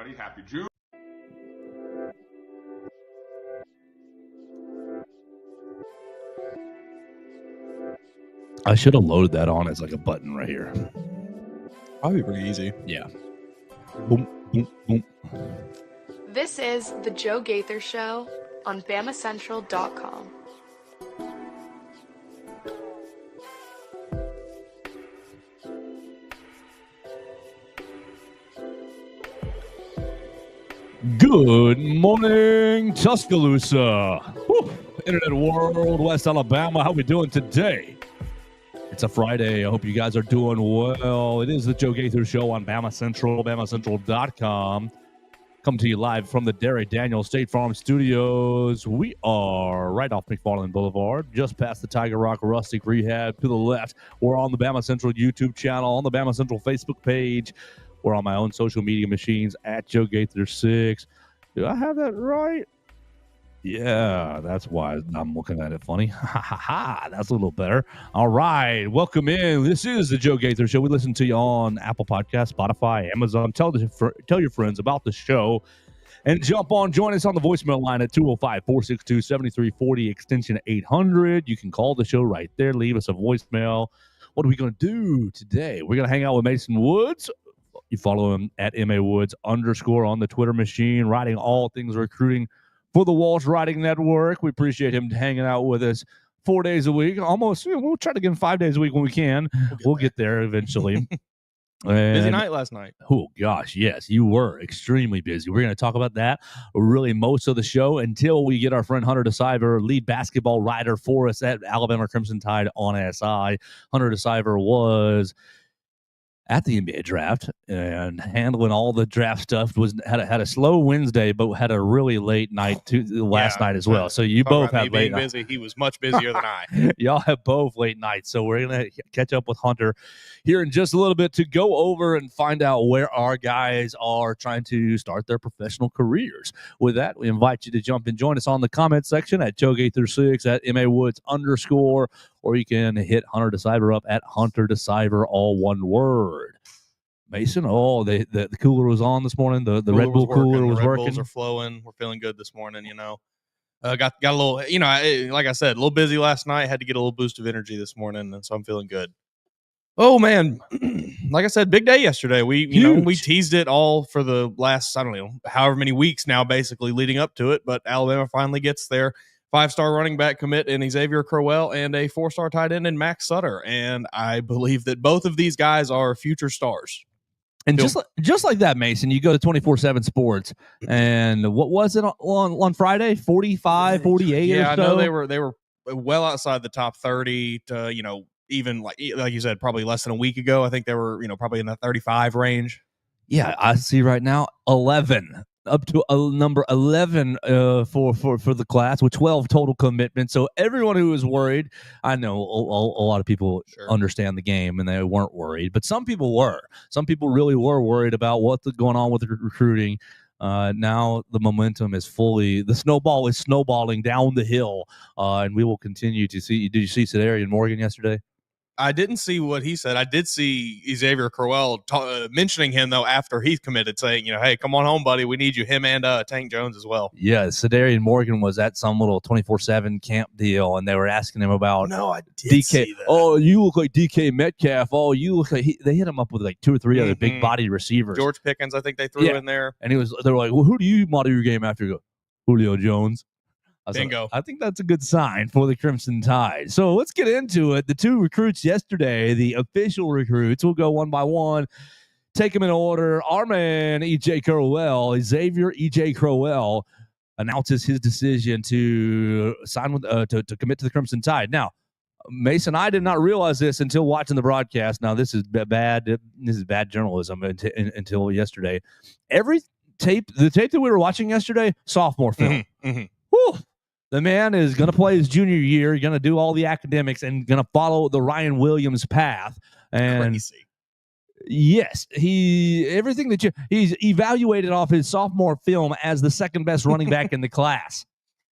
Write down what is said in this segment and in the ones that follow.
everybody. Happy June. I should have loaded that on as like a button right here. Probably pretty easy. Yeah. Boom, boom, boom. This is The Joe Gaither Show on BamaCentral.com. Good morning, Tuscaloosa. Whew. Internet world, West Alabama. How we doing today? It's a Friday. I hope you guys are doing well. It is the Joe Gaither Show on BamaCentral, BamaCentral.com. Coming to you live from the Derry Daniel State Farm Studios. We are right off McFarland Boulevard, just past the Tiger Rock Rustic Rehab. To the left, we're on the BamaCentral YouTube channel, on the BamaCentral Facebook page. We're on my own social media machines at Joe Gaither 6. Do I have that right? Yeah, that's why I'm looking at it funny. Ha ha ha. That's a little better. All right. Welcome in. This is the Joe Gaither Show. We listen to you on Apple Podcasts, Spotify, Amazon. Tell your friends about the show and jump on. Join us on the voicemail line at 205-462-7340, extension 800. You can call the show right there. Leave us a voicemail. What are we going to do today? We're going to hang out with Mason Woods. You follow him at MAWoods_ on the Twitter machine, writing all things recruiting for the Walsh Writing Network. We appreciate him hanging out with us 4 days a week. Almost, we'll try to get him 5 days a week when we can. We'll get there eventually. Busy night last night. Oh, gosh, yes, you were extremely busy. We're going to talk about that really most of the show until we get our friend Hunter De Siver, lead basketball writer for us at Alabama Crimson Tide on SI. Hunter De Siver was at the NBA draft and handling all the draft stuff. Had a slow Wednesday, but had a really late night last night as well. So you both have late being busy. He was much busier than I. Y'all have both late nights. So we're gonna catch up with Hunter here in just a little bit to go over and find out where our guys are trying to start their professional careers. With that, we invite you to jump and join us on the comment section at Joe Gaither 6 at MAWoods_, or you can hit Hunter De Siver up at Hunter De Siver, all one word. Mason, the cooler was on this morning. The Red Bull cooler was working. Red Bulls are flowing. We're feeling good this morning, you know. Got a little, like I said, a little busy last night. Had to get a little boost of energy this morning, and so I'm feeling good. Oh, man. Like I said, big day yesterday. We teased it all for the last, however many weeks now, basically leading up to it, but Alabama finally gets their 5-star running back commit in Xavier Crowell and a 4-star tight end in Mack Sutter. And I believe that both of these guys are future stars. And just like that, Mason, you go to 24/7 Sports, and what was it on Friday? 45, 48 or so? Yeah, I know they were well outside the top 30 to, even like you said, probably less than a week ago. I think they were, probably in the 35 range. Yeah, I see right now 11. Up to number 11 for the class with 12 total commitments. So everyone who is worried, I know a lot of people understand the game and they weren't worried, but some people were. Some people really were worried about what's going on with the recruiting. Now the momentum is the snowball is snowballing down the hill, and we will continue to see. Did you see Sadarian Morgan yesterday? I didn't see what he said. I did see Xavier Crowell mentioning him, though, after he's committed, saying, hey, come on home, buddy. We need you. Him and Tank Jones as well. Yeah, Sadarian Morgan was at some little 24/7 camp deal, and they were asking him about I did DK. See that. Oh, you look like DK Metcalf. Oh, you look like they hit him up with like 2 or 3 other big body receivers. George Pickens, I think they threw in there. And they were like, well, who do you model your game after? You go, Julio Jones. Bingo. I think that's a good sign for the Crimson Tide. So let's get into it. The 2 recruits yesterday, the official recruits, we'll go one by one, take them in order. Our man, Xavier E.J. Crowell, announces his decision to sign with to commit to the Crimson Tide. Now, Mason, I did not realize this until watching the broadcast. Now, this is bad. This is bad journalism until yesterday. The tape that we were watching yesterday, sophomore film. Whew. The man is going to play his junior year, going to do all the academics, and going to follow the Ryan Williams path. And crazy. Yes, he's evaluated off his sophomore film as the second best running back in the class.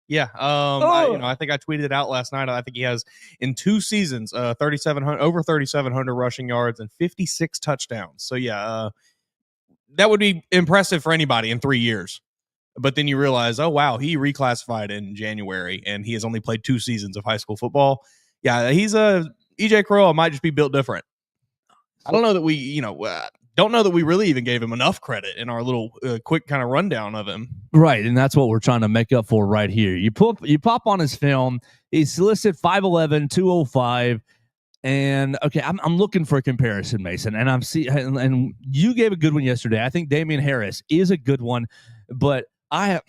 Yeah, I think I tweeted it out last night. I think he has in 2 seasons, over 3,700 rushing yards and 56 touchdowns. So yeah, that would be impressive for anybody in 3 years. But then you realize, oh, wow, he reclassified in January, and he has only played 2 seasons of high school football. Yeah, he's EJ Crowell might just be built different. I don't know that we, don't know that we really even gave him enough credit in our little quick kind of rundown of him. Right, and that's what we're trying to make up for right here. You pop on his film. He's listed 5'11", 205. And okay, I'm looking for a comparison, Mason, and and you gave a good one yesterday. I think Damian Harris is a good one, but this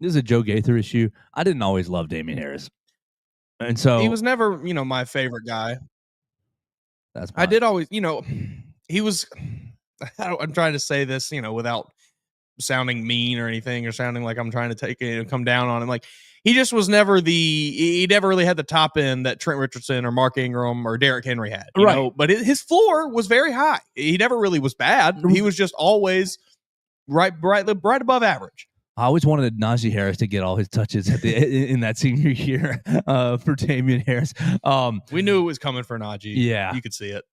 is a Joe Gaither issue. I didn't always love Damian Harris, and so he was never, my favorite guy. That's I did always, he was. I'm trying to say this, without sounding mean or anything, or sounding like I'm trying to come down on him. Like, he just was never he never really had the top end that Trent Richardson or Mark Ingram or Derrick Henry had, you know? But his floor was very high. He never really was bad. He was just always right above average. I always wanted Najee Harris to get all his touches in that senior year for Damian Harris. We knew it was coming for Najee. Yeah. You could see it.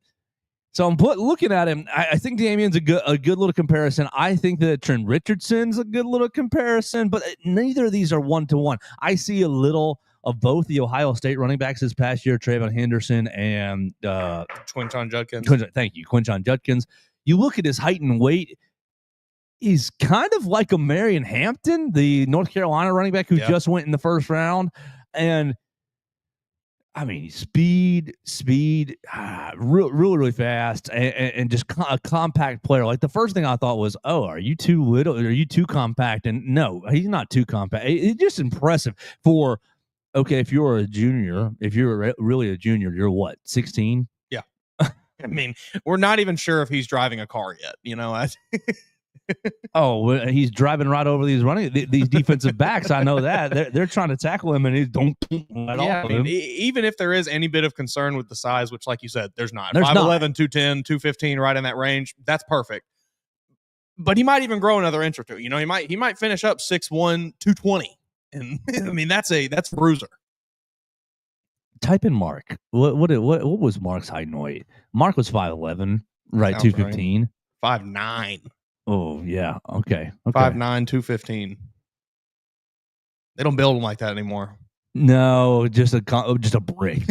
So I'm looking at him. I think Damian's a good little comparison. I think that Trent Richardson's a good little comparison, but neither of these are 1-to-1. I see a little of both the Ohio State running backs this past year, Trayvon Henderson and Quinton Judkins. Thank you, Quinton Judkins. You look at his height and weight. He's kind of like a Marion Hampton, the North Carolina running back who just went in the first round. And I mean, speed, really fast, and just a compact player. Like, the first thing I thought was, oh, are you too little? Are you too compact? And no, he's not too compact. It's just impressive for, okay, if you're a junior, if you're really a junior, you're what, 16? Yeah. I mean, we're not even sure if he's driving a car yet, Oh, he's driving right over these defensive backs. I know that they're trying to tackle him, and he's don't right off. I mean, even if there is any bit of concern with the size, which, like you said, there's not. 5'11", 210, 215, right in that range. That's perfect. But he might even grow another inch or two. He might finish up 6'1", 220, and I mean that's bruiser. Type in Mark. What was Mark's height and weight? Mark was 5'11", right? 215, 5'9". Oh, yeah. Okay. 5'9", 215. They don't build them like that anymore. No, just a brick.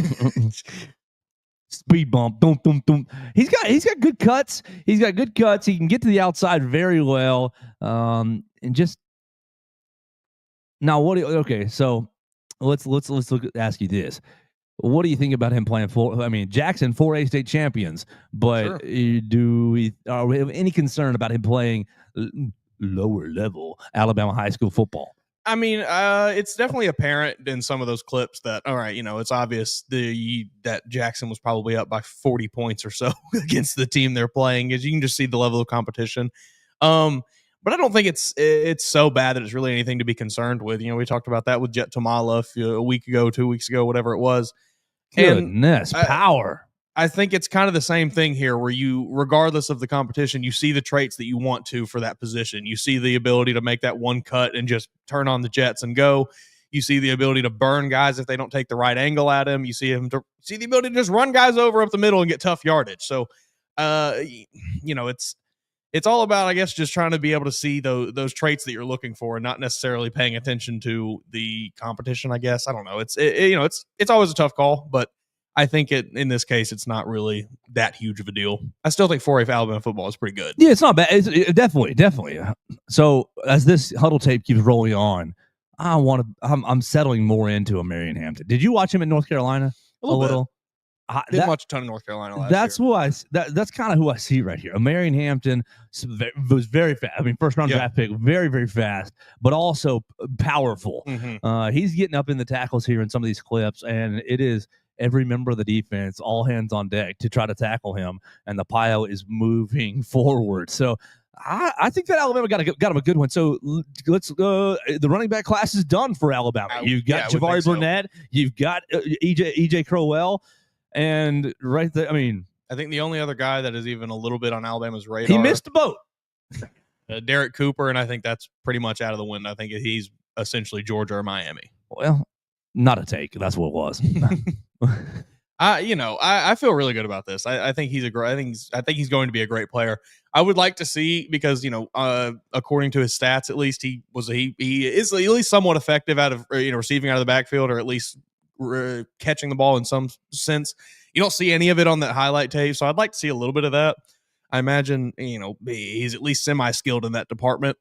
Speed bump. Dum, dum, dum. He's got good cuts. He can get to the outside very well. And just now, so let's ask you this. What do you think about him playing Jackson, 4A state champions, but sure. Do we have any concern about him playing lower level Alabama high school football? I mean, it's definitely apparent in some of those clips that, all right, it's obvious that Jackson was probably up by 40 points or so against the team they're playing, because you can just see the level of competition. But I don't think it's so bad that it's really anything to be concerned with. We talked about that with Jet Tamala a week ago, 2 weeks ago, whatever it was. Goodness, power. I think it's kind of the same thing here, where you, regardless of the competition, you see the traits that you want to for that position. You see the ability to make that one cut and just turn on the jets and go. You see the ability to burn guys if they don't take the right angle at him. You see the ability to just run guys over up the middle and get tough yardage. So, it's all about, I guess, just trying to be able to see those traits that you're looking for, and not necessarily paying attention to the competition, I guess. I don't know. It's always a tough call, but I think in this case, it's not really that huge of a deal. I still think 4A Alabama football is pretty good. Yeah, it's not bad. Definitely. So as this huddle tape keeps rolling on, I'm settling more into a Marion Hampton. Did you watch him in North Carolina? A little? Didn't watch a ton of North Carolina last year. That's kind of who I see right here. A Marion Hampton was very fast. I mean, first round draft pick, very, very fast, but also powerful. Mm-hmm. He's getting up in the tackles here in some of these clips, and it is every member of the defense, all hands on deck to try to tackle him, and the pile is moving forward. So I think that Alabama got him a good one. So let's go. The running back class is done for Alabama. You've got Ja'Vari Burnett. You've got EJ Crowell. And right there, I mean, I think the only other guy that is even a little bit on Alabama's radar, he missed the boat. Derek Cooper, and I think that's pretty much out of the window. I think he's essentially Georgia or Miami. Well, not a take. That's what it was. I feel really good about this. I think he's a great. I think he's going to be a great player. I would like to see, because according to his stats, at least he is at least somewhat effective out of receiving out of the backfield, or at least catching the ball in some sense. You don't see any of it on that highlight tape, so I'd like to see a little bit of that. I imagine he's at least semi-skilled in that department.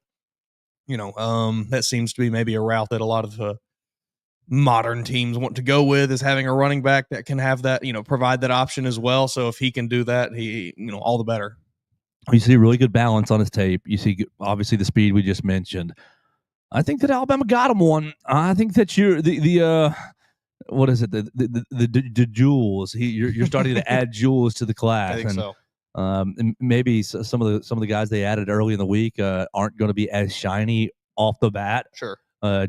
That seems to be maybe a route that a lot of modern teams want to go with, is having a running back that can have that, provide that option as well. So if he can do that, all the better. You see really good balance on his tape. You see, obviously, the speed we just mentioned. I think that Alabama got him one. I think that you're what is it? The jewels. You're starting to add jewels to the class. I think so. And maybe some of the guys they added early in the week aren't going to be as shiny off the bat. Sure.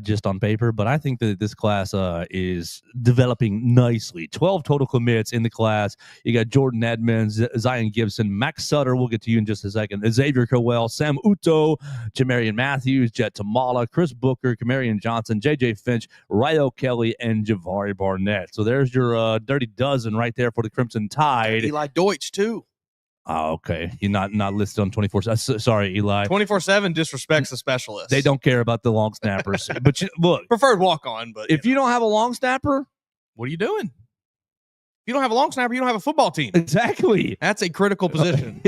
Just on paper, but I think that this class is developing nicely. 12 total commits in the class. You got Jordan Edmonds, Zion Gibson, Mack Sutter, we'll get to you in just a second, Xavier Crowell, Sam Uto, Jamarian Matthews, Jet Tamala, Chris Booker, Kamarian Johnson, J.J. Finch, Ryo Kelly, and Javari Barnett. So there's your dirty dozen right there for the Crimson Tide. Eli Deutsch, too. Oh, okay. You're not listed on 24/7. Sorry, Eli. 24/7 disrespects the specialist. They don't care about the long snappers. But look, preferred walk on. But if you don't have a long snapper, what are you doing? If you don't have a long snapper, you don't have a football team. Exactly. That's a critical position.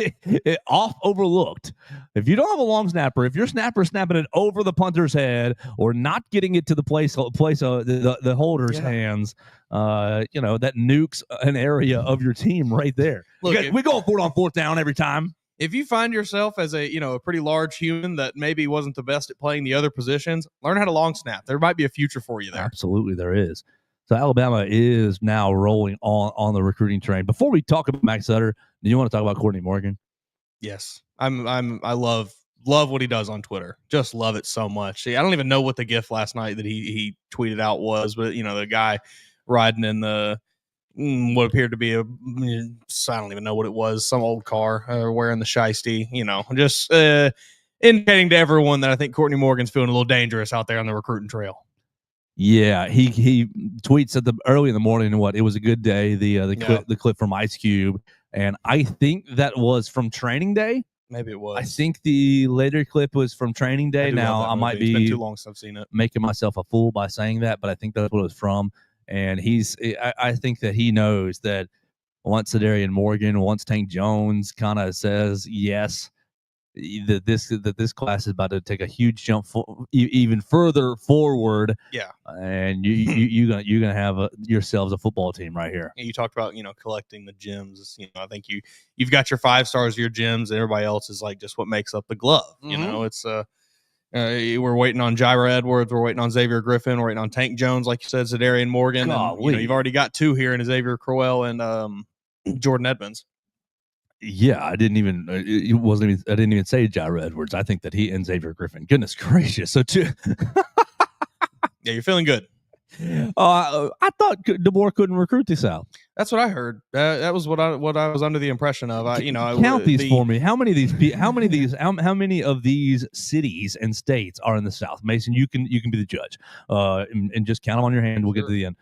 Off overlooked. If you don't have a long snapper, if your snapper is snapping it over the punter's head or not getting it to the place of the holder's hands, that nukes an area of your team right there. Look, we go for it on fourth down every time. If you find yourself as a pretty large human that maybe wasn't the best at playing the other positions, learn how to long snap. There might be a future for you there. Absolutely, there is. So Alabama is now rolling on the recruiting train. Before we talk about Mack Sutter, do you want to talk about Courtney Morgan? Yes, I love what he does on Twitter. Just love it so much. I don't even know what the GIF last night that he tweeted out was, but the guy riding in the what appeared to be I don't even know what it was, some old car, wearing the shiesty. Just indicating to everyone that I think Courtney Morgan's feeling a little dangerous out there on the recruiting trail. Yeah, he tweets at early in the morning. It was a good day. The clip from Ice Cube, and I think that was from Training Day. Maybe it was. I think the later clip was from Training Day. Now I might be it's been too long since I've seen it. Making myself a fool by saying that, but I think that's what it was from. And I think that he knows that once Cedarian Morgan, once Tank Jones kind of says yes, that this class is about to take a huge jump even further forward. Yeah, and you're gonna have yourselves a football team right here. You talked about collecting the gems. I think you've got your 5 stars of your gems, and everybody else is like just what makes up the glove. Mm-hmm. It's we're waiting on Jaira Edwards, we're waiting on Xavier Griffin, we're waiting on Tank Jones, like you said, Zedarian Morgan. And, you've already got 2 here in Xavier Crowell and Jordan Edmonds. Yeah, I didn't even say Jaira Edwards. I think that he and Xavier Griffin. Goodness gracious! So too. Yeah, you're feeling good. I thought DeBoer couldn't recruit the South. That's what I heard. That was what I was under the impression of. Count these for me. How many of these cities and states are in the South? Mason, you can be the judge. And just count them on your hand. We'll get to the end.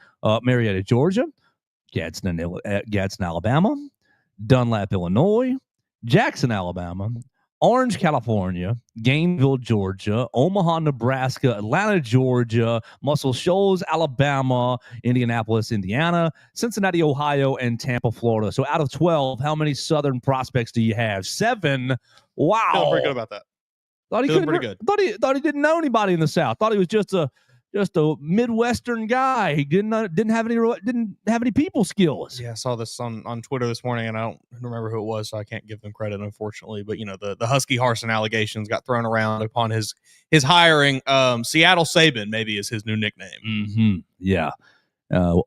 Marietta, Georgia. Gadsden, Alabama. Dunlap, Illinois, Jackson, Alabama, Orange, California, Gainesville, Georgia, Omaha, Nebraska, Atlanta, Georgia, Muscle Shoals, Alabama, Indianapolis, Indiana, Cincinnati, Ohio, and Tampa, Florida. So out of 12, how many Southern prospects do you have? 7. Wow. Feeling pretty good about that. Thought he didn't know anybody in the South. Thought he was just a Midwestern guy. He didn't have any people skills. Yeah, I saw this on Twitter this morning, and I don't remember who it was, so I can't give them credit, unfortunately. But the Husky Harson allegations got thrown around upon his hiring. Seattle Saban maybe is his new nickname. Mm-hmm. Yeah, got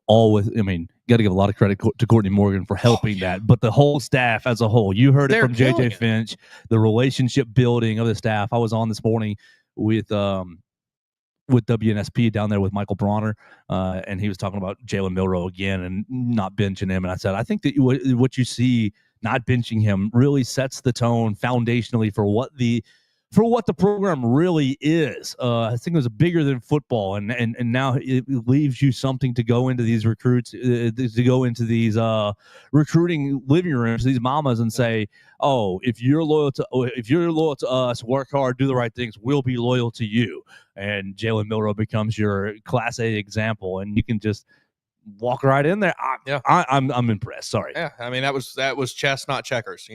to give a lot of credit to Courtney Morgan for helping that, but the whole staff as a whole. You heard it from JJ Finch, the relationship building of the staff. I was on this morning with WNSP down there with Michael Bronner, and he was talking about Jalen Milroe again and not benching him. And I said, I think that what you see not benching him really sets the tone foundationally for what the for what the program really is. I think it was bigger than football, and now it leaves you something to go into these recruits, to go into these recruiting living rooms, these mamas, and say, "Oh, if you're loyal to us, work hard, do the right things, we'll be loyal to you." And Jalen Milroe becomes your Class A example, and you can just walk right in there. I'm impressed. Sorry. Yeah, I mean that was chess, not checkers.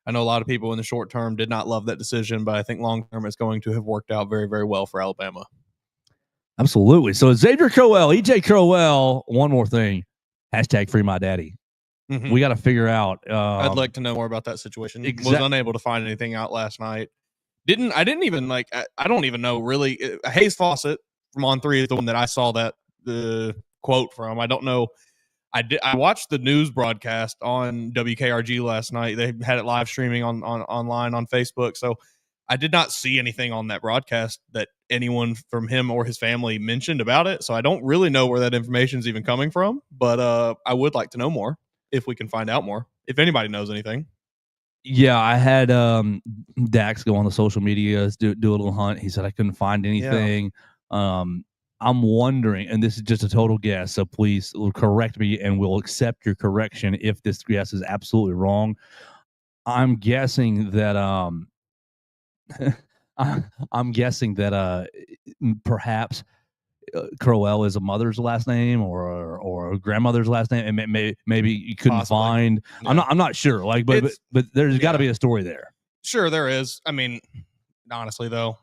I know a lot of people in the short term did not love that decision, but I think long term it's going to have worked out very, very well for Alabama. Absolutely. So Xavier Crowell, EJ Crowell, one more thing, #free my daddy. Mm-hmm. We got to figure out. I'd like to know more about that situation. Was unable to find anything out last night. I don't even know really. Hayes Fawcett from On 3 is the one that I saw that quote from. I don't know. I watched the news broadcast on WKRG last night. They had it live streaming online on Facebook. So I did not see anything on that broadcast that anyone from him or his family mentioned about it. So I don't really know where that information is even coming from. But I would like to know more if we can find out more. If anybody knows anything. Yeah, I had Dax go on the social media, do a little hunt. He said I couldn't find anything. Yeah. I'm wondering, and this is just a total guess, so please correct me, and we'll accept your correction if this guess is absolutely wrong. I'm guessing that perhaps Crowell is a mother's last name or a grandmother's last name, and maybe you couldn't find. Yeah. I'm not sure. But there's got to be a story there. Sure, there is. I mean, honestly, though,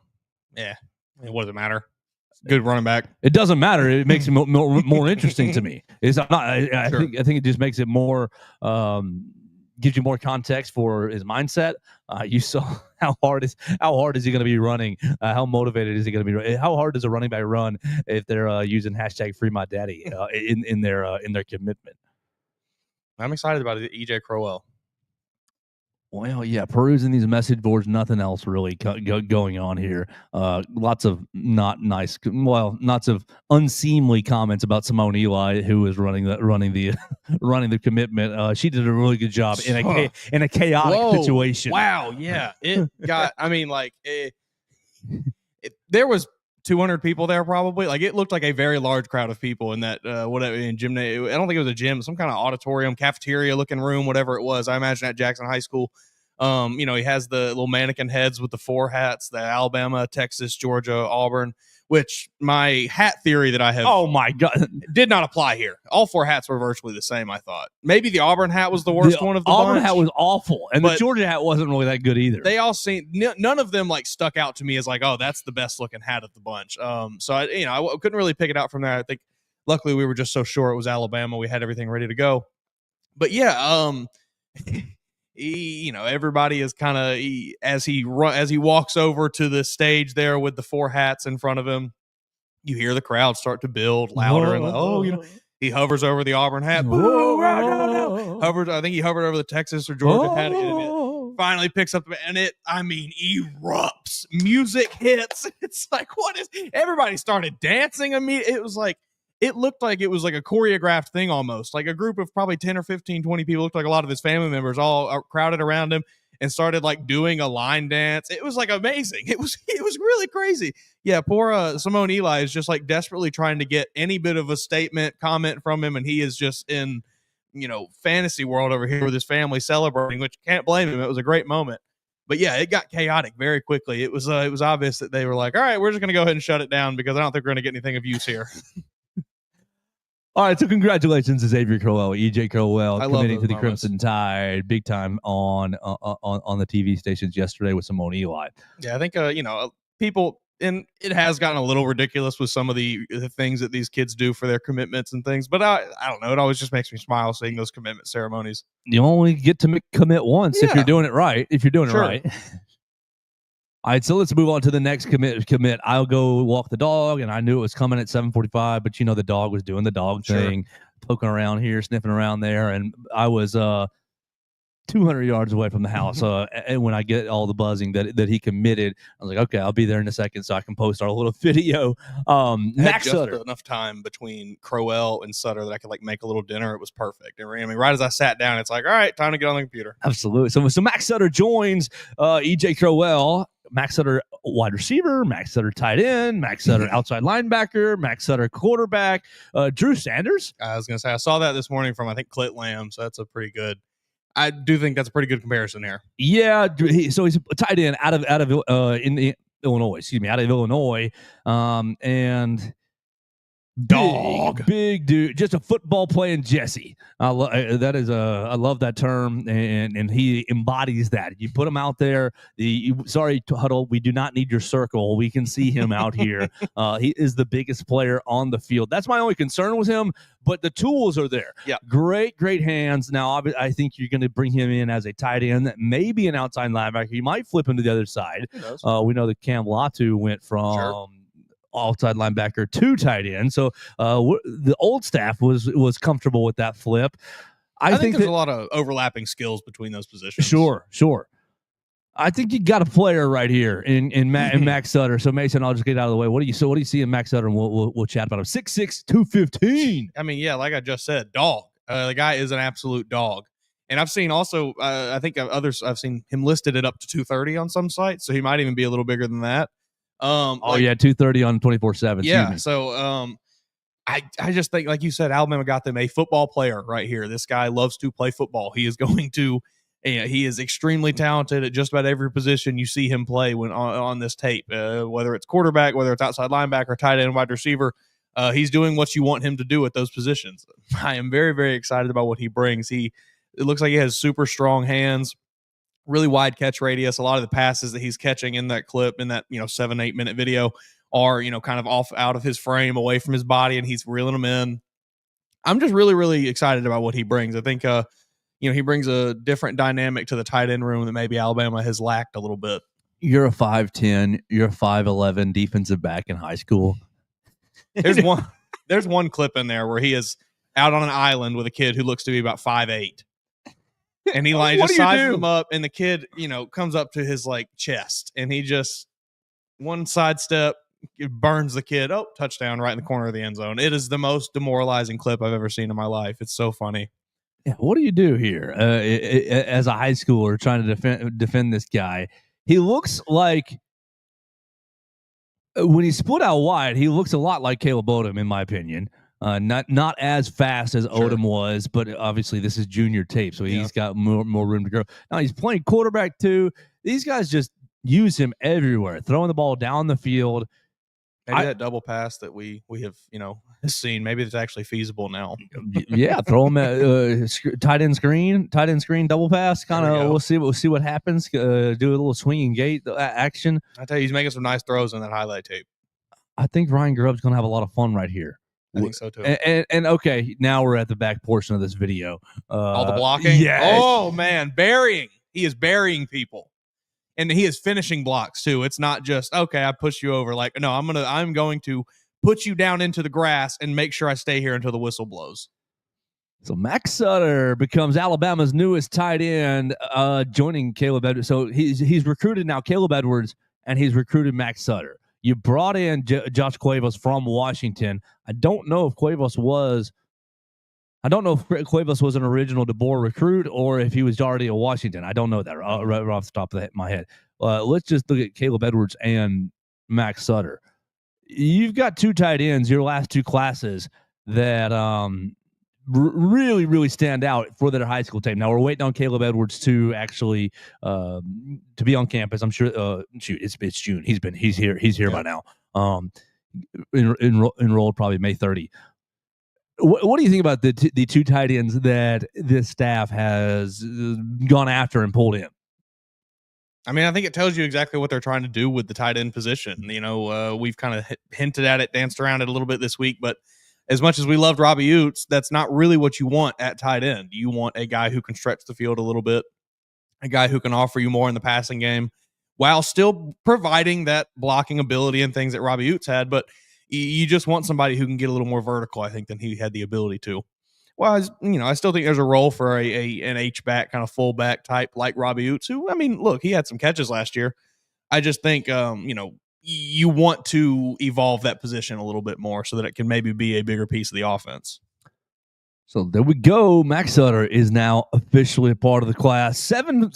what does it matter? Good running back. It doesn't matter. It makes it more interesting to me. I think it just makes it more, gives you more context for his mindset. You saw how hard is he going to be running? How motivated is he going to be? How hard does a running back run if they're using #free my daddy in their commitment? I'm excited about it. EJ Crowell. Well, yeah, perusing these message boards, nothing else really going on here. Lots of lots of unseemly comments about Simone Eli, who is running the commitment. She did a really good job in a chaotic situation. Wow, yeah, it got. I mean, there was 200 people there probably. Like it looked like a very large crowd of people in that in gymnasium. I don't think it was a gym, some kind of auditorium, cafeteria looking room, whatever it was. I imagine at Jackson High School. He has the little mannequin heads with the 4 hats, the Alabama, Texas, Georgia, Auburn, which my hat theory that I have did not apply here. All 4 hats were virtually the same, I thought. Maybe the Auburn hat was the worst one of the Auburn bunch. Hat was awful, and the Georgia hat wasn't really that good either. They all seemed, none of them stuck out to me as oh, that's the best looking hat of the bunch. So I couldn't really pick it out from there. I think luckily we were just so sure it was Alabama. We had everything ready to go. But yeah, everybody is kind of as he walks over to the stage there with the 4 hats in front of him, you hear the crowd start to build louder and he hovers over the Auburn hat. I think he hovered over the Texas or Georgia hat. Finally picks up and erupts. Music hits. It's everybody started dancing immediately. It looked like it was a choreographed thing almost. Like a group of probably 10 or 15, 20 people, looked like a lot of his family members all crowded around him and started doing a line dance. It was amazing. It was really crazy. Yeah, poor Simone Eli is just desperately trying to get any bit of a statement, comment from him, and he is just in, fantasy world over here with his family celebrating, which can't blame him. It was a great moment. But yeah, it got chaotic very quickly. It was obvious that they were all right, we're just going to go ahead and shut it down because I don't think we're going to get anything of use here. All right, so congratulations to Xavier Crowell, EJ Crowell, committing to the Crimson Tide big time on the TV stations yesterday with Simone Eli. Yeah, I think people, and it has gotten a little ridiculous with some of the things that these kids do for their commitments and things, but I don't know, it always just makes me smile seeing those commitment ceremonies. You only get to commit once if you're doing it right. It right. All right, so let's move on to the next commit. I'll go walk the dog, and I knew it was coming at 7:45, but the dog was doing the dog thing, poking around here, sniffing around there, and I was 200 yards away from the house. And when I get all the buzzing that he committed, I was like, okay, I'll be there in a second so I can post our little video. Mack Sutter. Enough time between Crowell and Sutter that I could make a little dinner. It was perfect. Right as I sat down, it's all right, time to get on the computer. Absolutely. So Mack Sutter joins EJ Crowell Mack Sutter wide receiver, Mack Sutter tight end, Mack Sutter outside linebacker, Mack Sutter quarterback, Drew Sanders. I was going to say, I saw that this morning from, I think, Clit Lamb. So that's a pretty good, I do think that's a pretty good comparison here. Yeah. So he's a tight end out of Illinois, out of Illinois. And big dude, just a football playing Jesse. I love that term, and he embodies that. You put him out there. Sorry, Huddle, we do not need your circle. We can see him out here. He is the biggest player on the field. That's my only concern with him, but the tools are there. Yeah, great hands. Now, I think you're going to bring him in as a tight end, maybe an outside linebacker. You might flip him to the other side. We know that Cam Latu went from outside linebacker to tight end. So the old staff was comfortable with that flip. I think there's a lot of overlapping skills between those positions. Sure. I think you got a player right here in Mack Sutter. So Mason, I'll just get out of the way. What do you see in Mack Sutter? And we'll chat about him. 6'6", 215. I mean, yeah, like I just said, dog. The guy is an absolute dog. And I've seen also, I think I've seen him listed at up to 230 on some sites. So he might even be a little bigger than that. 230 on 24/7. Yeah. So I just think, like you said, Alabama got them a football player right here. This guy loves to play football. He is going to, he is extremely talented at just about every position you see him play when on this tape, whether it's quarterback, whether it's outside linebacker, tight end, wide receiver. He's doing what you want him to do at those positions. I am very, very excited about what he brings. It looks like he has super strong hands. Really wide catch radius. A lot of the passes that he's catching in that clip, in that 7-8 minute video, are kind of out of his frame, away from his body, and he's reeling them in. I'm just really, really excited about what he brings. I think he brings a different dynamic to the tight end room that maybe Alabama has lacked a little bit. You're a 5'10", you're a 5'11" defensive back in high school. There's one clip in there where he is out on an island with a kid who looks to be about 5'8". And he just sizes him up, and the kid, comes up to his chest, and he just one sidestep burns the kid. Oh, touchdown right in the corner of the end zone. It is the most demoralizing clip I've ever seen in my life. It's so funny. Yeah, what do you do here as a high schooler trying to defend this guy? He looks like, when he's split out wide, he looks a lot like Caleb Odom, in my opinion. Not as fast as Odom was, but obviously this is junior tape, so he's got more room to grow. Now he's playing quarterback too. These guys just use him everywhere, throwing the ball down the field. Maybe that double pass that we have seen, maybe it's actually feasible now. Yeah, throw him at tight end screen double pass. Kind of, we'll see what happens. Do a little swinging gate action. I tell you, he's making some nice throws in that highlight tape. I think Ryan Grubb's going to have a lot of fun right here. I think so too. And okay, now we're at the back portion of this video. All the blocking. Yeah. Oh man, burying. He is burying people, and he is finishing blocks too. It's not just okay, I push you over. No, I'm going to put you down into the grass and make sure I stay here until the whistle blows. So Mack Sutter becomes Alabama's newest tight end, joining Caleb Edwards. So he's recruited now Caleb Edwards, and he's recruited Mack Sutter. You brought in Josh Cuevas from Washington. I don't know if Cuevas was an original DeBoer recruit or if he was already a Washington. I don't know that right off the top of my head. Let's just look at Caleb Edwards and Mack Sutter. You've got two tight ends, your last two classes, that really, really stand out for their high school tape. Now we're waiting on Caleb Edwards to actually to be on campus. I'm sure. It's June. He's here by now. Enrolled probably May 30. What do you think about the two tight ends that this staff has gone after and pulled in? I mean, I think it tells you exactly what they're trying to do with the tight end position. We've kind of hinted at it, danced around it a little bit this week, but as much as we loved Robbie Utes, that's not really what you want at tight end. You want a guy who can stretch the field a little bit, a guy who can offer you more in the passing game while still providing that blocking ability and things that Robbie Utes had. But you just want somebody who can get a little more vertical, I think, than he had the ability to. Well, I still think there's a role for an H-back, kind of fullback type like Robbie Utes, who, I mean, look, he had some catches last year. I just think, you want to evolve that position a little bit more so that it can maybe be a bigger piece of the offense. So there we go. Mack Sutter is now officially a part of the class. Seven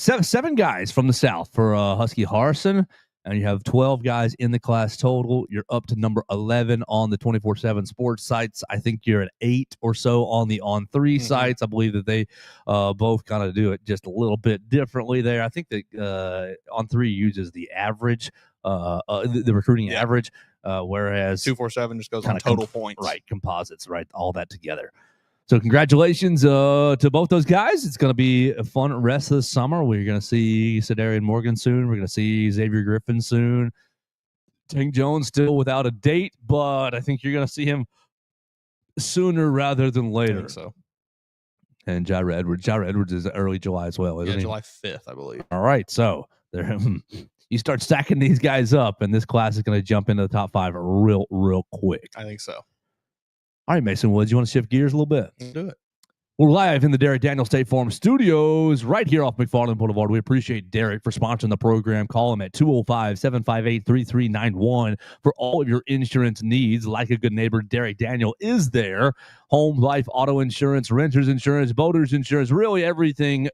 guys from the South for Husky Harrison. and you have 12 guys in the class total. You're up to number 11 on the 24/7 sports sites. I think you're at 8 or so on the On3 sites. I believe that they both kind of do it just a little bit differently there. I think that On3 uses the average, the recruiting average, whereas 247 just goes on total points. Right, composites, right, all that together. So congratulations to both those guys. It's going to be a fun rest of the summer. We're going to see Sedarian Morgan soon. We're going to see Xavier Griffin soon. Tank Jones still without a date, but I think you're going to see him sooner rather than later. I think so. And Jair Edwards. Jair Edwards is early July as well, isn't he? July 5th, I believe. All right, so you start stacking these guys up, and this class is going to jump into the top 5 real quick. I think so. All right, Mason Woods, you want to shift gears a little bit? Let's do it. We're live in the Derek Daniel State Farm Studios right here off McFarland Boulevard. We appreciate Derek for sponsoring the program. Call him at 205-758-3391 for all of your insurance needs. Like a good neighbor, Derek Daniel is there. Home, life, auto insurance, renters insurance, boaters insurance, really everything,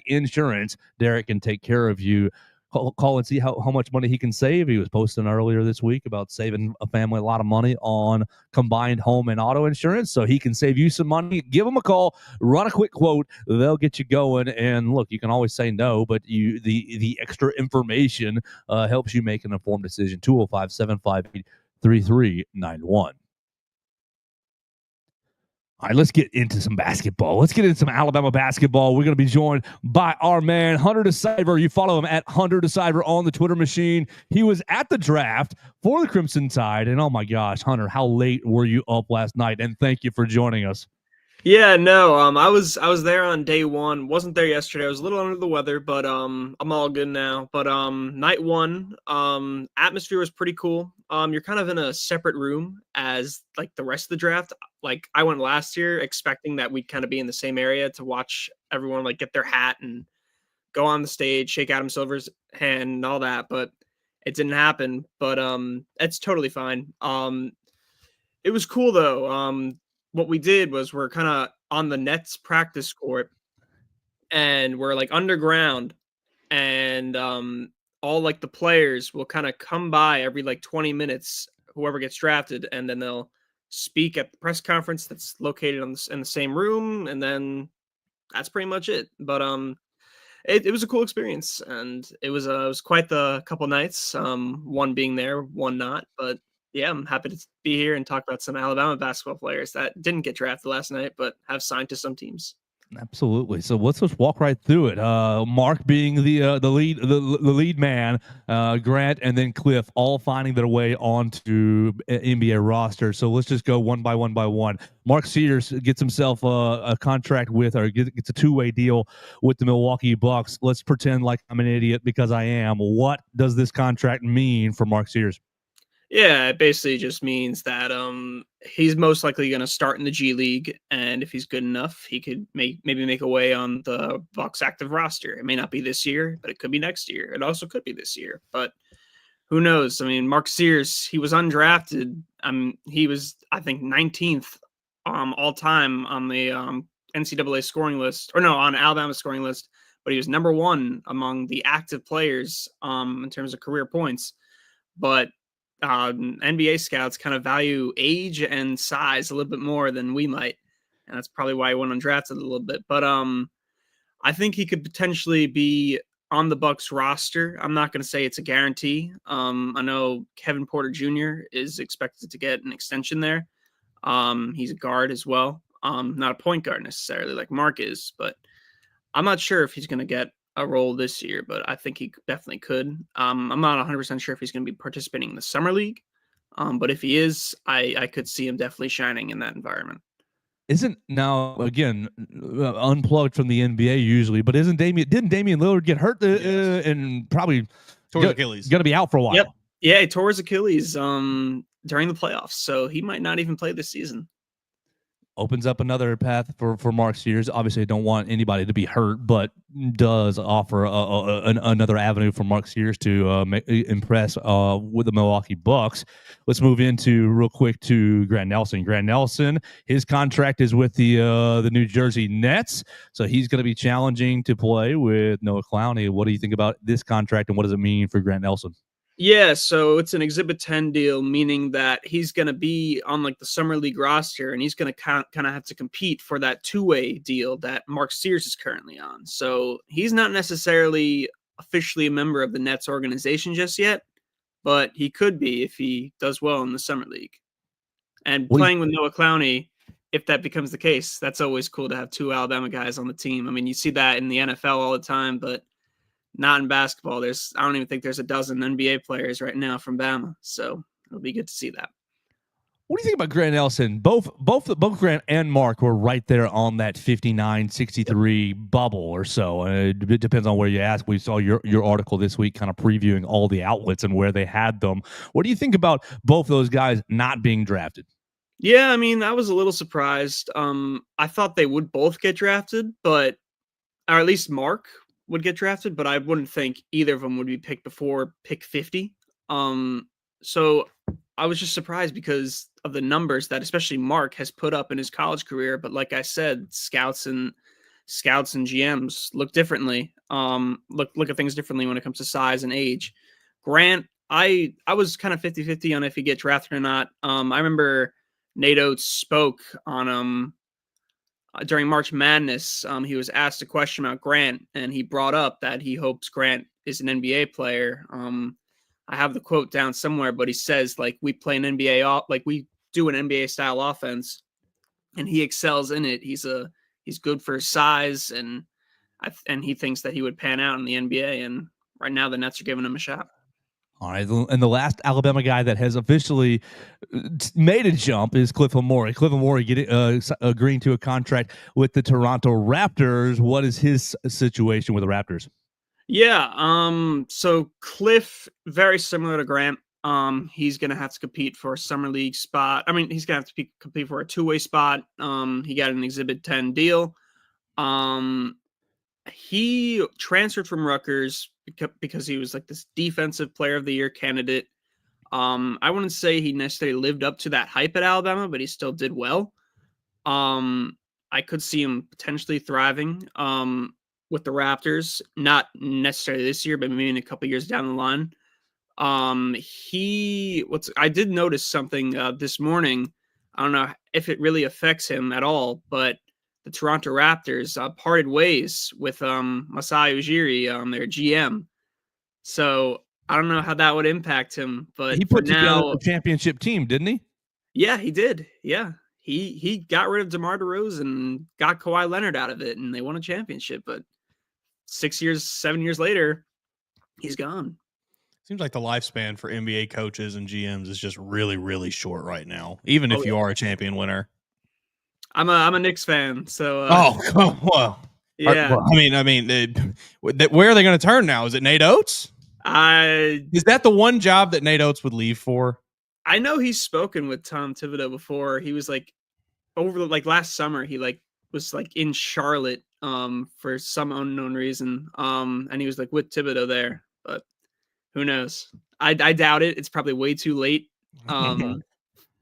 #insurance. Derek can take care of you. Call and see how much money he can save. He was posting earlier this week about saving a family a lot of money on combined home and auto insurance, so he can save you some money. Give him a call, run a quick quote. They'll get you going. And look, you can always say no, but the extra information helps you make an informed decision. 205-758-3391. All right, let's get into some basketball. Let's get into some Alabama basketball. We're going to be joined by our man, Hunter De Siver. You follow him at Hunter De Siver on the Twitter machine. He was at the draft for the Crimson Tide. And oh my gosh, Hunter, how late were you up last night? And thank you for joining us. Yeah, no, I was there on day one. Wasn't there yesterday. I was a little under the weather, but I'm all good now. But night one, atmosphere was pretty cool. You're kind of in a separate room as like the rest of the draft. Like I went last year expecting that we'd kind of be in the same area to watch everyone like get their hat and go on the stage, shake Adam Silver's hand and all that, but it didn't happen. But it's totally fine. It was cool though. What we did was we're kind of on the Nets practice court and we're like underground, and all like the players will kind of come by every like 20 minutes, whoever gets drafted, and then they'll speak at the press conference that's located in the same room, and then that's pretty much it. But it was a cool experience, and it was quite the couple nights, one being there, one not, but yeah, I'm happy to be here and talk about some Alabama basketball players that didn't get drafted last night, but have signed to some teams. Absolutely. So let's just walk right through it. Mark being the lead man, Grant, and then Cliff all finding their way onto NBA roster. So let's just go one by one. Mark Sears gets himself a contract with, or gets a two-way deal with the Milwaukee Bucks. Let's pretend like I'm an idiot because I am. What does this contract mean for Mark Sears? Yeah, it basically just means that he's most likely going to start in the G League, and if he's good enough, he could maybe make a way on the Bucks active roster. It may not be this year, but it could be next year. It also could be this year, but who knows? I mean, Mark Sears, he was undrafted. He was, I think, 19th all time on the NCAA scoring list, or no, on Alabama scoring list, but he was number 1 among the active players in terms of career points. But NBA scouts kind of value age and size a little bit more than we might, and that's probably why he went undrafted a little bit. But I think he could potentially be on the Bucks roster. I'm not going to say it's a guarantee. I know Kevin Porter Jr. is expected to get an extension there. He's a guard as well, not a point guard necessarily like Mark is, but I'm not sure if he's going to get a role this year, but I think he definitely could. I'm not 100% sure if he's going to be participating in the summer league, but if he is, I could see him definitely shining in that environment. Isn't now again unplugged from the NBA usually, but didn't Damian Lillard get hurt and probably tore his Achilles? Going to be out for a while. Yep. Yeah, he tore his Achilles during the playoffs, so he might not even play this season. Opens up another path for Mark Sears. Obviously, I don't want anybody to be hurt, but does offer another avenue for Mark Sears to impress with the Milwaukee Bucks. Let's move into real quick to Grant Nelson. Grant Nelson, his contract is with the New Jersey Nets, so he's going to be challenging to play with Noah Clowney. What do you think about this contract, and what does it mean for Grant Nelson? Yeah, so it's an Exhibit 10 deal, meaning that he's going to be on like the summer league roster, and he's going to kind of have to compete for that two-way deal that Mark Sears is currently on. So he's not necessarily officially a member of the Nets organization just yet, but he could be if he does well in the summer league. And We playing with Noah Clowney, if that becomes the case, that's always cool to have two Alabama guys on the team. I mean, you see that in the NFL all the time, but not in basketball. I don't even think there's a dozen NBA players right now from Bama, so it'll be good to see that. What do you think about Grant Nelson? Both Grant and Mark were right there on that 59-63 bubble or so. It depends on where you ask. We saw your article this week kind of previewing all the outlets and where they had them. What do you think about both those guys not being drafted? Yeah, I mean, I was a little surprised. I thought they would both get drafted, or at least Mark would get drafted, but I wouldn't think either of them would be picked before pick 50. So I was just surprised because of the numbers that especially Mark has put up in his college career. But like I said, scouts and GMs look differently. Look at things differently when it comes to size and age. Grant, I was kind of 50-50 on if he get drafted or not. I remember Nate Oates spoke on during March Madness. He was asked a question about Grant, and he brought up that he hopes Grant is an NBA player. I have the quote down somewhere, but he says like we play an NBA like we do an NBA style offense, and he excels in it. He's good for his size, and he thinks that he would pan out in the NBA. And right now, the Nets are giving him a shot. All right, and the last Alabama guy that has officially made a jump is Cliff Amore. Cliff Amore agreeing to a contract with the Toronto Raptors. What is his situation with the Raptors? Yeah, so Cliff, very similar to Grant. He's gonna have to compete for a summer league spot. I mean, he's gonna have to compete for a two-way spot. He got an Exhibit 10 deal. He transferred from Rutgers because he was like this defensive player of the year candidate. I wouldn't say he necessarily lived up to that hype at Alabama, but he still did well. I could see him potentially thriving with the Raptors, not necessarily this year, but maybe in a couple years down the line. I did notice something this morning. I don't know if it really affects him at all, but the Toronto Raptors parted ways with Masai Ujiri, their GM. So I don't know how that would impact him, but He put together a championship team, didn't he? Yeah, he did. Yeah. He got rid of DeMar DeRozan and got Kawhi Leonard out of it, and they won a championship. But 7 years later, he's gone. Seems like the lifespan for NBA coaches and GMs is just really, really short right now, even if you are a champion winner. I'm a Knicks fan, so well, yeah. I mean, where are they going to turn now? Is it Nate Oates? Is that the one job that Nate Oates would leave for? I know he's spoken with Tom Thibodeau before. He was like last summer. He was in Charlotte for some unknown reason. And he was like with Thibodeau there, but who knows? I doubt it. It's probably way too late.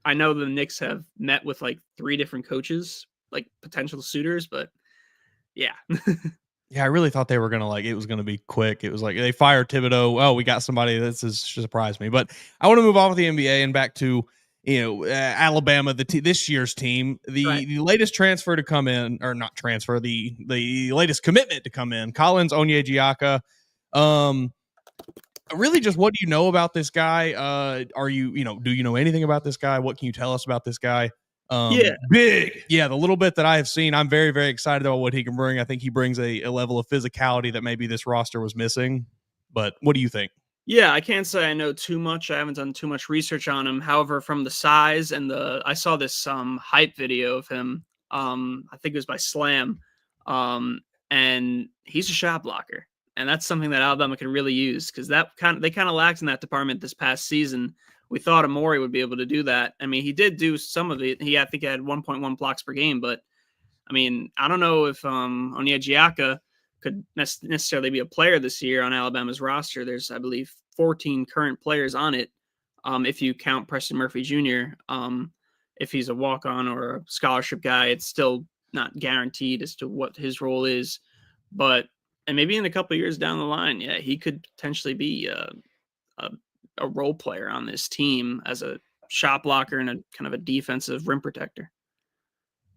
I know the Knicks have met with like 3 different coaches, like potential suitors, but yeah. Yeah, I really thought they were gonna it was gonna be quick. It was like they fired Thibodeau. Oh, we got somebody. This has surprised me. But I want to move on with the NBA and back to Alabama, this year's team. The latest transfer to come in, or not transfer, the latest commitment to come in, Collins Onyeka. Really, just what do you know about this guy? Do you know anything about this guy? What can you tell us about this guy? Big. Yeah, the little bit that I have seen, I'm very, very excited about what he can bring. I think he brings a level of physicality that maybe this roster was missing. But what do you think? Yeah, I can't say I know too much. I haven't done too much research on him. However, from the size and I saw this hype video of him. I think it was by Slam. And he's a shot blocker. And that's something that Alabama could really use because they kind of lacked in that department this past season. We thought Amore would be able to do that. I mean, he did do some of it. I think he had 1.1 blocks per game, but I mean, I don't know if Onyeka could necessarily be a player this year on Alabama's roster. There's, I believe, 14 current players on it. If you count Preston Murphy Jr., if he's a walk-on or a scholarship guy, it's still not guaranteed as to what his role is. And maybe in a couple of years down the line, yeah, he could potentially be a a role player on this team as a shot blocker and a kind of a defensive rim protector.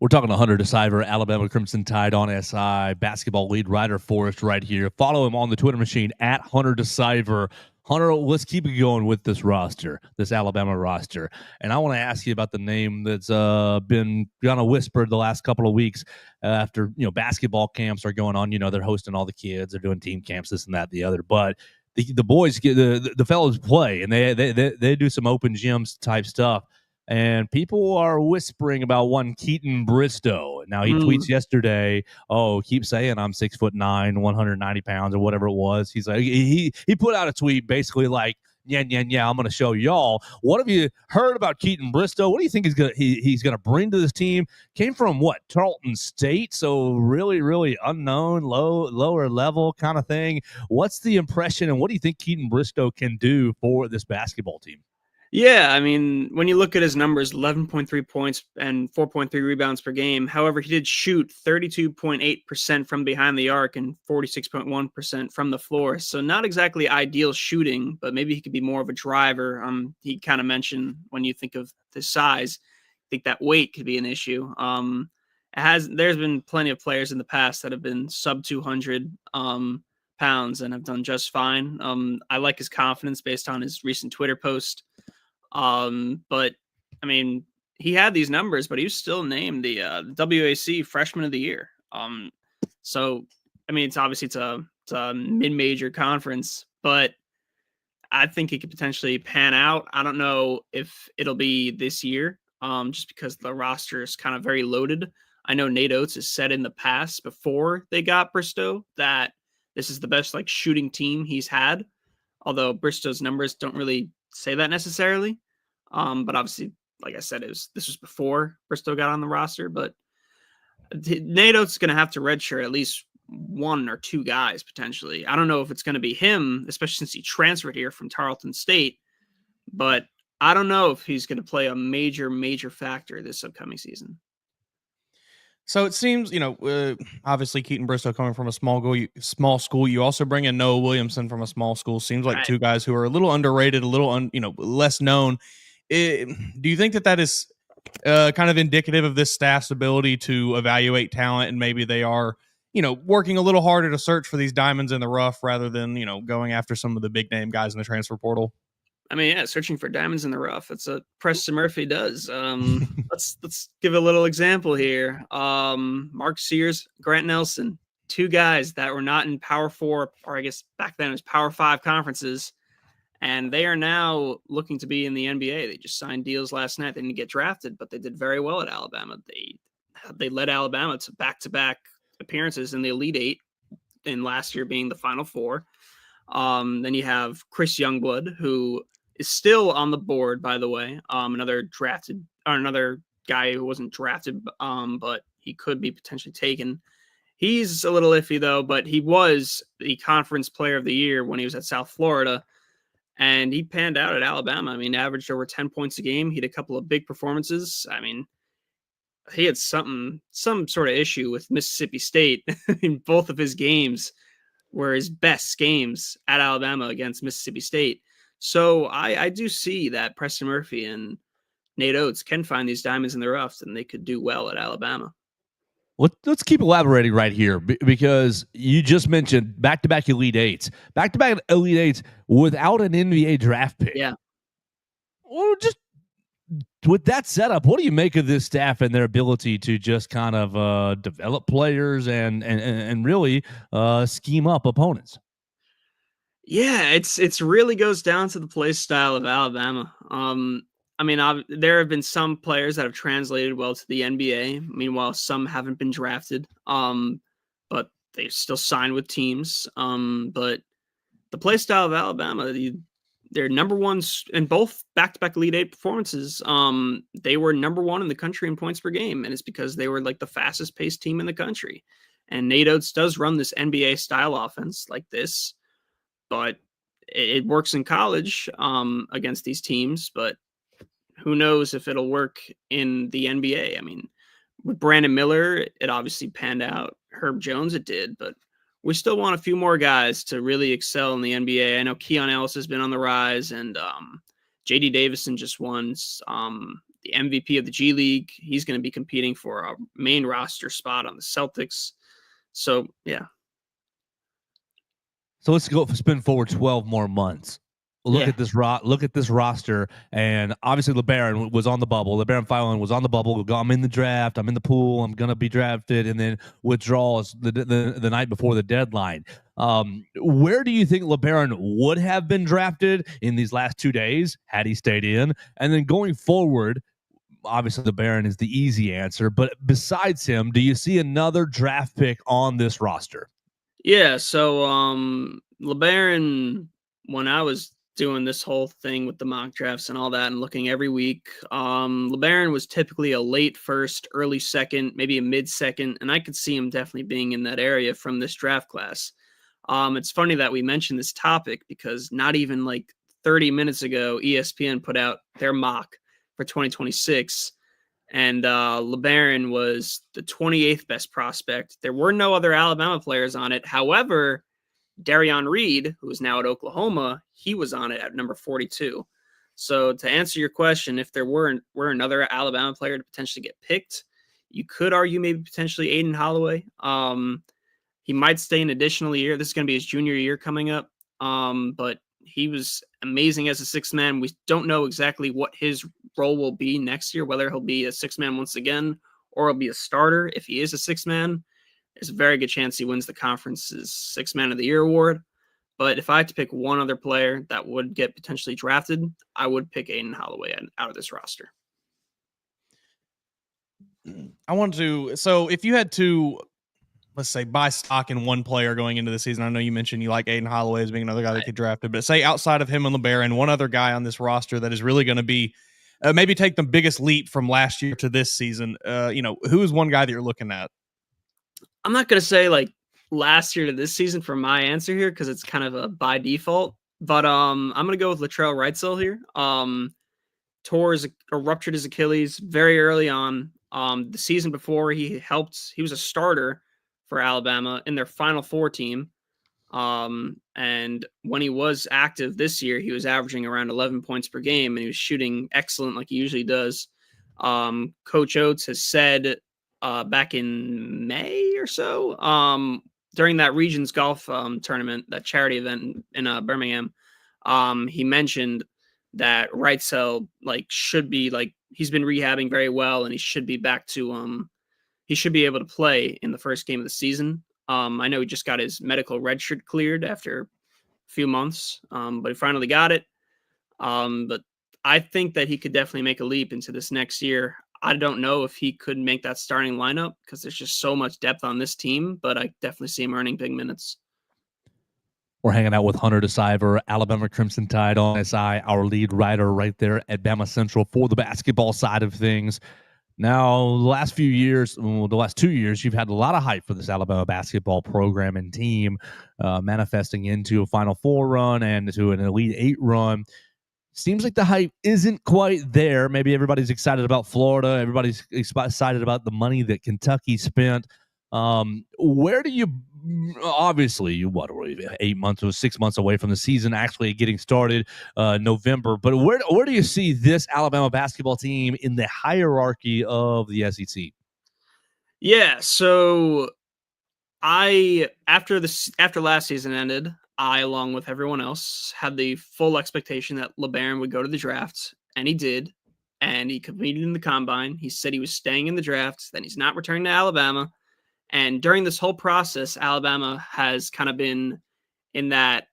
We're talking to Hunter De Siver, Alabama Crimson Tide on SI, basketball lead writer for us right here. Follow him on the Twitter machine at Hunter De Siver. Hunter, let's keep it going with this roster, this Alabama roster. And I want to ask you about the name that's been kind of whispered the last couple of weeks after, basketball camps are going on. They're hosting all the kids. They're doing team camps, this and that, the other. But the boys, the fellows play, and they do some open gyms type stuff. And people are whispering about one Keaton Bristow. Now he tweets yesterday, keep saying I'm 6'9", 190 pounds or whatever it was. He's like, he put out a tweet basically like, yeah, I'm going to show y'all. What have you heard about Keaton Bristow? What do you think he's gonna bring to this team? Came from what, Tarleton State? So really, really unknown, lower level kind of thing. What's the impression, and what do you think Keaton Bristow can do for this basketball team? Yeah, I mean, when you look at his numbers, 11.3 points and 4.3 rebounds per game. However, he did shoot 32.8% from behind the arc and 46.1% from the floor. So not exactly ideal shooting, but maybe he could be more of a driver. He kind of mentioned when you think of the size, I think that weight could be an issue. There's been plenty of players in the past that have been sub 200 pounds and have done just fine. I like his confidence based on his recent Twitter post. But I mean, he had these numbers, but he was still named the WAC Freshman of the Year. So I mean, it's a mid-major conference, but I think it could potentially pan out. I don't know if it'll be this year, just because the roster is kind of very loaded. I know Nate Oates has said in the past before they got Bristow that this is the best shooting team he's had. Although Bristow's numbers don't really say that necessarily. But obviously, like I said, this was before Bristow got on the roster. But Nate Oates is going to have to redshirt at least one or two guys potentially. I don't know if it's going to be him, especially since he transferred here from Tarleton State. But I don't know if he's going to play a major factor this upcoming season. So it seems, obviously Keaton Bristow coming from a small school. You also bring in Noah Williamson from a small school. Seems like two guys who are a little underrated, a little less known. Do you think that is kind of indicative of this staff's ability to evaluate talent, and maybe they are, working a little harder to search for these diamonds in the rough rather than, going after some of the big name guys in the transfer portal? I mean, yeah, searching for diamonds in the rough. That's what Preston Murphy does. Let's give a little example here. Mark Sears, Grant Nelson, two guys that were not in Power 4, or I guess back then it was Power 5 conferences, and they are now looking to be in the NBA. They just signed deals last night. They didn't get drafted, but they did very well at Alabama. They led Alabama to back-to-back appearances in the Elite Eight, and last year being the Final Four. Then you have Chris Youngblood, who is still on the board, by the way. Another guy who wasn't drafted, but he could be potentially taken. He's a little iffy though, but he was the conference player of the year when he was at South Florida, and he panned out at Alabama. I mean, averaged over 10 points a game. He had a couple of big performances. I mean, he had some sort of issue with Mississippi State in both of his games were his best games at Alabama against Mississippi State. So I do see that Preston Murphy and Nate Oates can find these diamonds in the rough, and they could do well at Alabama. Let's keep elaborating right here, because you just mentioned back-to-back Elite Eights. Back-to-back Elite Eights without an NBA draft pick. Yeah. Well, just with that setup, what do you make of this staff and their ability to just kind of develop players and really scheme up opponents? Yeah, it's really goes down to the play style of Alabama. I mean, there have been some players that have translated well to the NBA. Meanwhile, some haven't been drafted, but they still signed with teams. But the play style of Alabama, they're number ones in both back-to-back Elite Eight performances. They were number one in the country in points per game, and it's because they were like the fastest-paced team in the country. And Nate Oates does run this NBA-style offense like this, but it works in college against these teams, but who knows if it'll work in the NBA. I mean, with Brandon Miller, it obviously panned out. Herb Jones, it did, but we still want a few more guys to really excel in the NBA. I know Keon Ellis has been on the rise, and JD Davison just won the MVP of the G League. He's going to be competing for a main roster spot on the Celtics. So, yeah. So let's go spin forward 12 more months. Look at this roster, and obviously LeBaron was on the bubble. LeBaron Filan was on the bubble. I'm in the draft. I'm in the pool. I'm gonna be drafted, and then withdrawals the night before the deadline. Where do you think LeBaron would have been drafted in these last 2 days had he stayed in? And then going forward, obviously LeBaron is the easy answer, but besides him, do you see another draft pick on this roster? Yeah, so LeBaron, when I was doing this whole thing with the mock drafts and all that and looking every week, LeBaron was typically a late first, early second, maybe a mid second, and I could see him definitely being in that area from this draft class. It's funny that we mentioned this topic because not even like 30 minutes ago, ESPN put out their mock for 2026. And LeBaron was the 28th best prospect. There were no other Alabama players on it. However, Darion Reed, who is now at Oklahoma, he was on it at number 42. So to answer your question, if there were another Alabama player to potentially get picked, you could argue maybe potentially Aiden Holloway. He might stay an additional year. This is going to be his junior year coming up. But he was amazing as a sixth man. We don't know exactly what his role will be next year, whether he'll be a sixth man once again or he'll be a starter. If he is a sixth man, there's a very good chance he wins the conference's sixth man of the year award. But if I had to pick one other player that would get potentially drafted, I would pick Aiden Holloway out of this roster. So if you had to, let's say, buy stock in one player going into the season, I know you mentioned you like Aiden Holloway as being another guy that could drafted, but say outside of him and LeBaron, one other guy on this roster that is really going to be maybe take the biggest leap from last year to this season. Who is one guy that you're looking at? I'm not going to say like last year to this season for my answer here because it's kind of a by default, but I'm going to go with Latrell Wrightsell here. Ruptured his Achilles very early on. The season before he was a starter for Alabama in their Final Four team. And when he was active this year, he was averaging around 11 points per game and he was shooting excellent like he usually does. Coach Oates has said back in May or so, during that Regions Golf tournament, that charity event in Birmingham, he mentioned that Wrightsell should be he's been rehabbing very well and he should be back to he should be able to play in the first game of the season. I know he just got his medical redshirt cleared after a few months, but he finally got it. But I think that he could definitely make a leap into this next year. I don't know if he could make that starting lineup because there's just so much depth on this team, but I definitely see him earning big minutes. We're hanging out with Hunter De Siver, Alabama Crimson Tide on SI, our lead writer right there at BamaCentral for the basketball side of things. Now, the last 2 years, you've had a lot of hype for this Alabama basketball program and team, manifesting into a Final Four run and to an Elite Eight run. Seems like the hype isn't quite there. Maybe everybody's excited about Florida. Everybody's excited about the money that Kentucky spent. Where do you, obviously, what are we, 8 months or 6 months away from the season actually getting started, November, but where do you see this Alabama basketball team in the hierarchy of the SEC? Yeah, so after last season ended, I, along with everyone else, had the full expectation that LeBaron would go to the draft, and he did, and he competed in the combine. He said he was staying in the draft, then he's not returning to Alabama. And during this whole process, Alabama has kind of been in that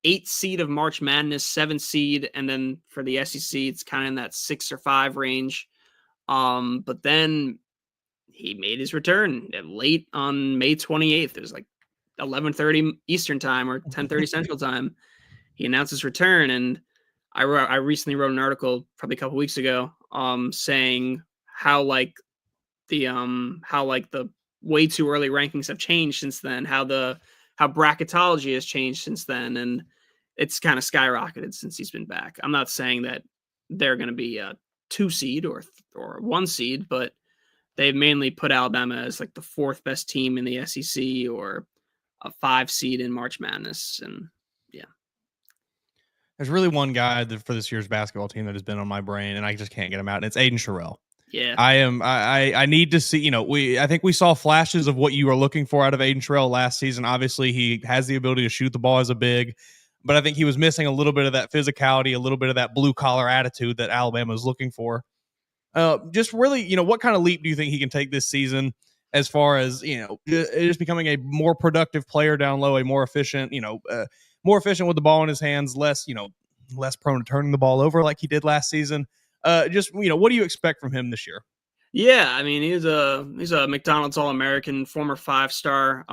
8 seed of March Madness, 7 seed, and then for the SEC, it's kind of in that 6 or 5 range. But then he made his return late on May 28th. It was like 11:30 Eastern time or 10:30 Central time. He announced his return, and I recently wrote an article probably a couple weeks ago, saying how the way too early rankings have changed since then, how bracketology has changed since then, and it's kind of skyrocketed since he's been back. I'm not saying that they're going to be a 2 seed or 1 seed, but they've mainly put Alabama as like the 4th best team in the SEC or a 5 seed in March Madness. And yeah. There's really one guy for this year's basketball team that has been on my brain, and I just can't get him out. And it's Aiden Sherrill. Yeah. I need to see, I think we saw flashes of what you were looking for out of Aiden Sherrill last season. Obviously, he has the ability to shoot the ball as a big, but I think he was missing a little bit of that physicality, a little bit of that blue collar attitude that Alabama is looking for. Just really, what kind of leap do you think he can take this season as far as, just becoming a more productive player down low, a more efficient, more efficient with the ball in his hands, less prone to turning the ball over like he did last season. What do you expect from him this year? Yeah, I mean, he's a McDonald's All-American, former 5-star.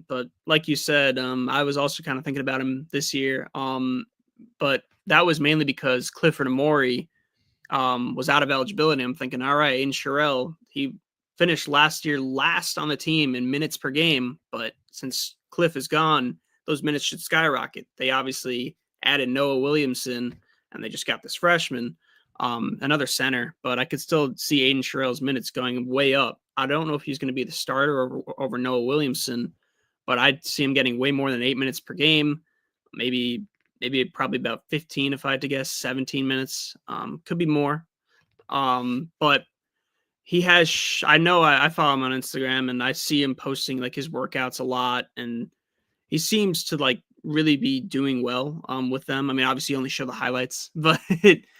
But like you said, I was also kind of thinking about him this year. But that was mainly because Clifford Amore was out of eligibility. I'm thinking, all right, Aiden Sherrill, he finished last year last on the team in minutes per game. But since Cliff is gone, those minutes should skyrocket. They obviously added Noah Williamson, and they just got this freshman. Another center, but I could still see Aiden Sherrill's minutes going way up. I don't know if he's going to be the starter over Noah Williamson, but I'd see him getting way more than 8 minutes per game. Maybe probably about 15 if I had to guess, 17 minutes. Could be more. But he has, I follow him on Instagram and I see him posting like his workouts a lot, and he seems to like really be doing well with them. I mean, obviously you only show the highlights, but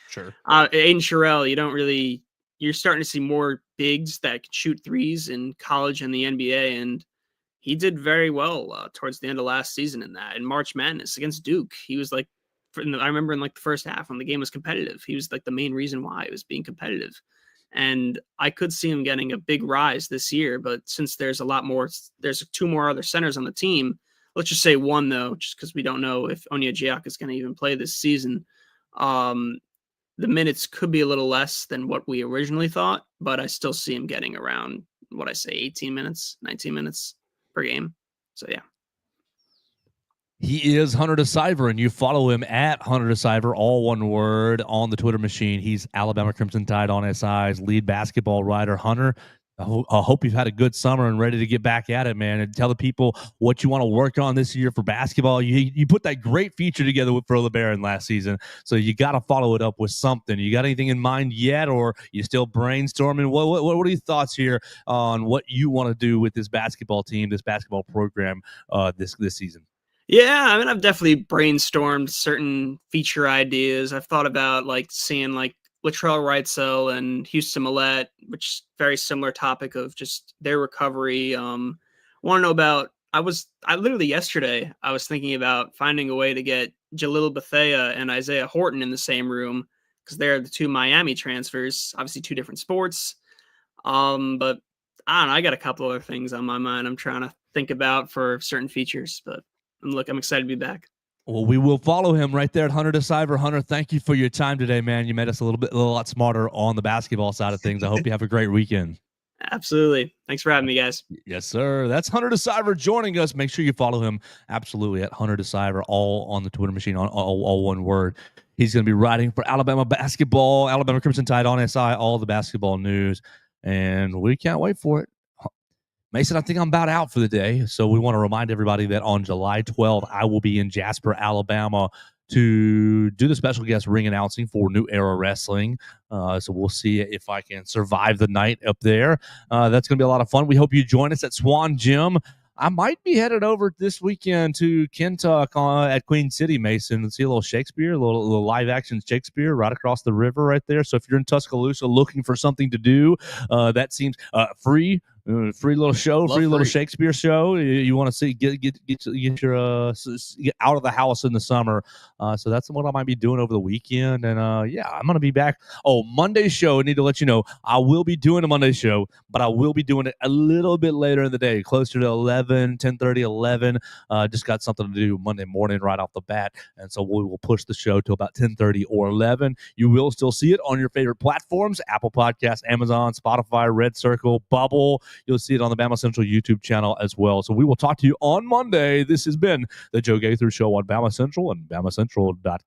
Sure. Aiden Sherrill, you're starting to see more bigs that can shoot threes in college and the NBA, and he did very well towards the end of last season in that. In March Madness against Duke, he was like, I remember in like the first half when the game was competitive, he was like the main reason why it was being competitive. And I could see him getting a big rise this year, but since there's 2 more other centers on the team, let's just say one though, just because we don't know if Onyeka is going to even play this season. The minutes could be a little less than what we originally thought, but I still see him getting around 18 minutes, 19 minutes per game. So yeah. He is Hunter De Siver, and you follow him at Hunter De Siver, all one word, on the Twitter machine. He's Alabama Crimson Tide on SI's lead basketball writer. Hunter, I hope you've had a good summer and ready to get back at it, man, and tell the people what you want to work on this year for basketball. You put that great feature together for LeBaron last season, so you got to follow it up with something. You got anything in mind yet, or you still brainstorming? What are your thoughts here on what you want to do with this basketball team, this basketball program this season? Yeah, I mean, I've definitely brainstormed certain feature ideas. I've thought about like seeing like Latrell Wrightsell and Houston Millette, which is very similar topic of just their recovery. Want to know about, I literally yesterday, I was thinking about finding a way to get Jalil Bethea and Isaiah Horton in the same room because they're the 2 Miami transfers, obviously 2 different sports. But I don't know, I got a couple other things on my mind I'm trying to think about for certain features, but I'm excited to be back. Well, we will follow him right there at Hunter De Siver. Hunter, thank you for your time today, man. You made us a little lot smarter on the basketball side of things. I hope you have a great weekend. Absolutely. Thanks for having me, guys. Yes, sir. That's Hunter De Siver joining us. Make sure you follow him absolutely at Hunter De Siver, all on the Twitter machine, all one word. He's going to be writing for Alabama basketball, Alabama Crimson Tide on SI, all the basketball news, and we can't wait for it. Mason, I think I'm about out for the day. So we want to remind everybody that on July 12th, I will be in Jasper, Alabama to do the special guest ring announcing for New Era Wrestling. So we'll see if I can survive the night up there. That's going to be a lot of fun. We hope you join us at Swan Gym. I might be headed over this weekend to Kentuck at Queen City, Mason, and see a little Shakespeare, a little live action Shakespeare right across the river right there. So if you're in Tuscaloosa looking for something to do, that seems free. Free little show, little Shakespeare show. You want to see get your get out of the house in the summer. So that's what I might be doing over the weekend. And yeah, I'm gonna be back. Oh, Monday's show. I need to let you know I will be doing a Monday show, but I will be doing it a little bit later in the day, closer to 10:30, 11. Just got something to do Monday morning right off the bat, and so we will push the show to about 10:30 or 11. You will still see it on your favorite platforms: Apple Podcasts, Amazon, Spotify, Red Circle, Bubble. You'll see it on the BamaCentral YouTube channel as well. So we will talk to you on Monday. This has been the Joe Gaither Show on BamaCentral and BamaCentral.com.